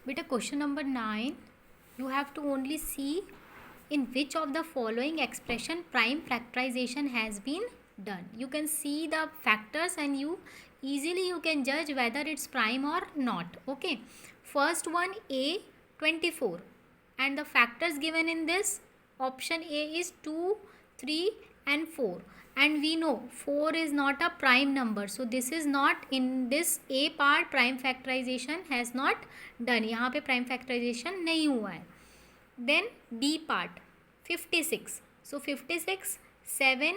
Beta, question number 9, you have to only see in which of the following expression prime factorization has been done. You can see the factors and you can judge whether it's prime or not. Okay, first one, a 24, and the factors given in this option A is 2, 3 and 4, and we know 4 is not a prime number, so this is not in this A part. Prime factorization has not done, यहाँ पे prime factorization नहीं हुआ है. Then B part 56, so 56 7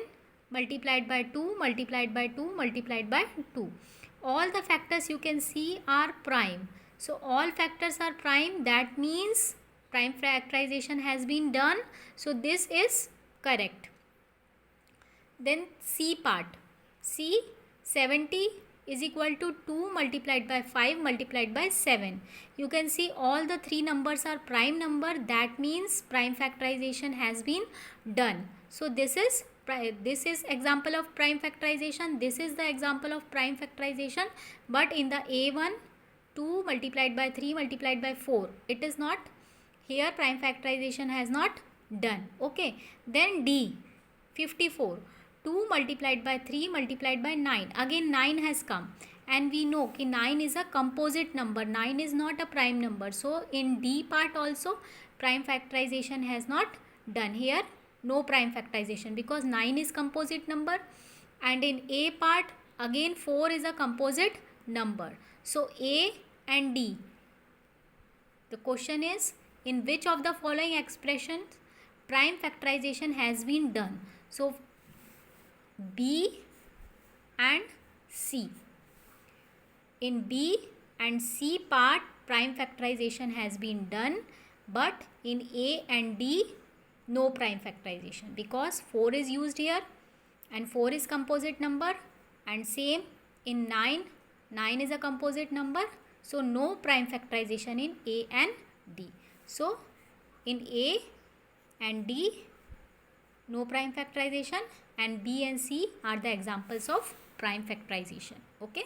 multiplied by 2 multiplied by 2 multiplied by 2. All the factors you can see are prime, so all factors are prime, that means prime factorization has been done, so this is correct. Then C part, C 70 is equal to 2 multiplied by 5 multiplied by 7. You can see all the three numbers are prime number, that means prime factorization has been done. So this is example of prime factorization, this is the example of prime factorization, but in the A1 2 multiplied by 3 multiplied by 4, it is not here, prime factorization has not done. Okay, then D 54, 2 multiplied by 3 multiplied by 9, again 9 has come, and we know कि 9 is a composite number, 9 is not a prime number, so in D part also prime factorization has not done. Here no prime factorization because 9 is composite number, and in A part again 4 is a composite number. So A and D, the question is in which of the following expressions prime factorization has been done. So B and C. In B and C part prime factorization has been done, but in A and D no prime factorization because 4 is used here and 4 is composite number, and same in 9, 9 is a composite number, so no prime factorization in A and D. So in A and D no prime factorization, and B and C are the examples of prime factorization. Okay.